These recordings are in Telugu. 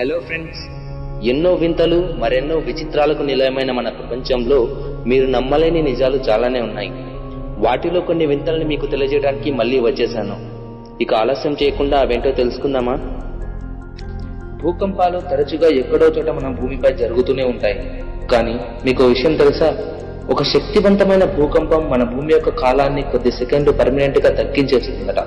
హలో ఫ్రెండ్స్, ఎన్నో వింతలు మరెన్నో విచిత్రాలకు నిలయమైన మన ప్రపంచంలో మీరు నమ్మలేని నిజాలు చాలానే ఉన్నాయి. వాటిలో కొన్ని వింతల్ని మీకు తెలియజేయడానికి మళ్ళీ వచ్చేసాను. ఇక ఆలస్యం చేయకుండా అవేంటో తెలుసుకుందామా? భూకంపాలు తరచుగా ఎక్కడో చోట మన భూమిపై జరుగుతూనే ఉంటాయి. కానీ మీకు విషయం తెలుసా? ఒక శక్తివంతమైన భూకంపం మన భూమి యొక్క కాలాన్ని కొద్ది సెకండ్లు పర్మనెంట్ గా తగ్గించేస్తుందట.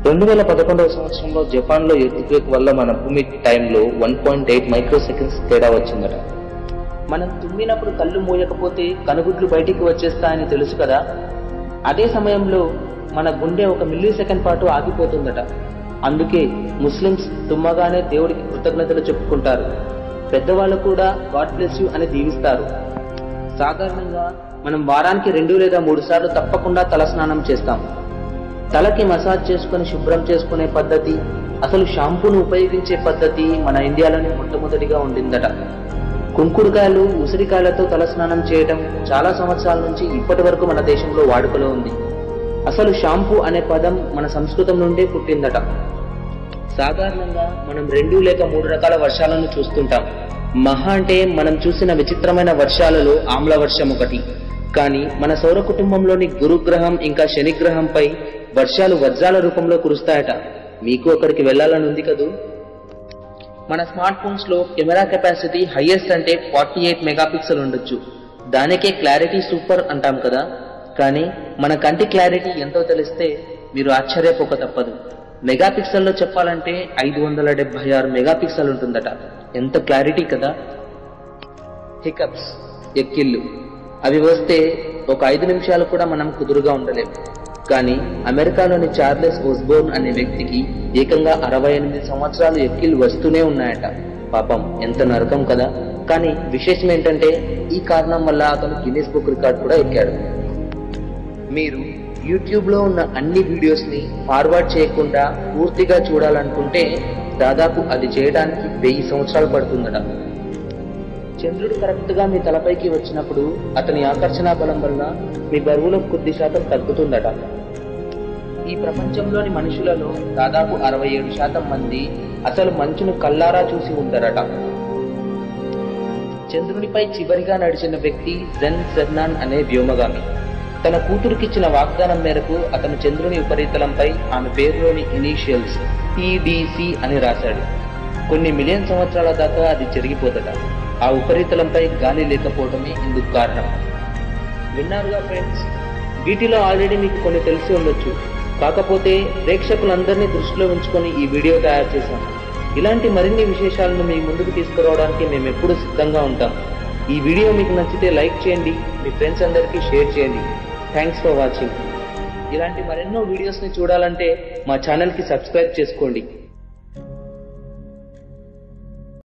2011వ సంవత్సరంలో జపాన్ లో ఎర్త్క్వేక్ వల్ల మన భూమి టైంలో 1.8 మైక్రో సెకండ్స్ తేడా వచ్చిందట. మనం తుమ్మినప్పుడు కళ్ళు మూయకపోతే కనుగుడ్లు బయటికి వచ్చేస్తాయని తెలుసు కదా. అదే సమయంలో మన గుండె 1 మిల్లీ సెకండ్ పాటు ఆగిపోతుందట. అందుకే ముస్లిమ్స్ తుమ్మగానే దేవుడికి కృతజ్ఞతలు చెప్పుకుంటారు. పెద్దవాళ్ళు కూడా గాడ్ బ్లెస్ యూ అని దీవిస్తారు. సాధారణంగా మనం వారానికి 2 లేదా 3 సార్లు తప్పకుండా తలస్నానం చేస్తాం. తలకి మసాజ్ చేసుకుని శుభ్రం చేసుకునే పద్ధతి, అసలు షాంపూను ఉపయోగించే పద్ధతి మన ఇండియాలోనే మొట్టమొదటిగా ఉండిందట. కుంకుడుకాయలు, ఉసిరికాయలతో తలస్నానం చేయడం చాలా సంవత్సరాల నుంచి ఇప్పటి వరకు మన దేశంలో వాడుకలో ఉంది. అసలు షాంపూ అనే పదం మన సంస్కృతం నుండే పుట్టిందట. సాధారణంగా మనం 2 లేక 3 రకాల వర్షాలను చూస్తుంటాం. మహా అంటే మనం చూసిన విచిత్రమైన వర్షాలలో ఆమ్ల వర్షం ఒకటి. కానీ మన సౌర కుటుంబంలోని గురుగ్రహం ఇంకా శనిగ్రహంపై వర్షాలు వజ్రాల రూపంలో కురుస్తాయట. మీకు అక్కడికి వెళ్లాలని ఉంది కదూ. మన స్మార్ట్ ఫోన్స్ లో కెమెరా కెపాసిటీ హైయెస్ట్ అంటే 48 మెగాపిక్సెల్ ఉండొచ్చు. దానికే క్లారిటీ సూపర్ అంటాం కదా. కానీ మన కంటి క్లారిటీ ఎంతో తెలిస్తే మీరు ఆశ్చర్యపోక తప్పదు. మెగాపిక్సెల్లో చెప్పాలంటే 576 మెగాపిక్సెల్ ఉంటుందట. ఎంత క్లారిటీ కదా. హికప్స్, ఎక్కిళ్ళు, అవి వస్తే ఒక 5 నిమిషాలు కూడా మనం కుదురుగా ఉండలేము. కానీ అమెరికాలోని చార్లెస్ ఓస్బోర్న్ అనే వ్యక్తికి ఏకంగా 68 సంవత్సరాలు ఎక్కిళ్ళు వస్తూనే ఉన్నాయట. పాపం, ఎంత నరకం కదా. కానీ విశేషం ఏంటంటే ఈ కారణం వల్ల అతను గిన్నిస్ బుక్ రికార్డ్ కూడా ఎక్కాడు. మీరు యూట్యూబ్ లో ఉన్న అన్ని వీడియోస్ ని ఫార్వర్డ్ చేయకుండా పూర్తిగా చూడాలనుకుంటే దాదాపు అది చేయడానికి 1000 సంవత్సరాలు పడుతుందట. చంద్రుడు కరెక్ట్ గా మీ తలపైకి వచ్చినప్పుడు అతని ఆకర్షణ బలం వల్ల మీ బరువులో కొద్ది శాతం తగ్గుతుందట. ఈ ప్రపంచంలోని మనుషులలో దాదాపు 67% మంది అసలు మంచును కల్లారా చూసి ఉంటారట. చంద్రునిపై చివరిగా నడిచిన వ్యక్తి జెన్ సెర్నాన్ అనే వ్యోమగామి. తన కూతురుకిచ్చిన వాగ్దానం మేరకు అతను చంద్రుని ఉపరితలంపై ఆమె పేరులోని ఇనీషియల్స్ TDC అని రాశాడు. కొన్ని మిలియన్ సంవత్సరాల దాకా అది జరిగిపోతట. ఆ ఉపరితలంపై గాలి లేకపోవడమే ఇందుకు కారణం. విన్నారుగా ఫ్రెండ్స్, వీటిలో ఆల్రెడీ మీకు కొన్ని తెలిసి ఉండొచ్చు. కాకపోతే ప్రేక్షకులందరినీ దృష్టిలో ఉంచుకొని ఈ వీడియో తయారు చేశాం. ఇలాంటి మరిన్ని విశేషాలను మీ ముందుకు తీసుకురావడానికి మేము ఎప్పుడూ సిద్ధంగా ఉంటాం. ఈ వీడియో మీకు నచ్చితే లైక్ చేయండి, మీ ఫ్రెండ్స్ అందరికీ షేర్ చేయండి. Thanks for watching. ఇలాంటి మరెన్నో వీడియోస్ని చూడాలంటే మా ఛానల్కి సబ్స్క్రైబ్ చేసుకోండి.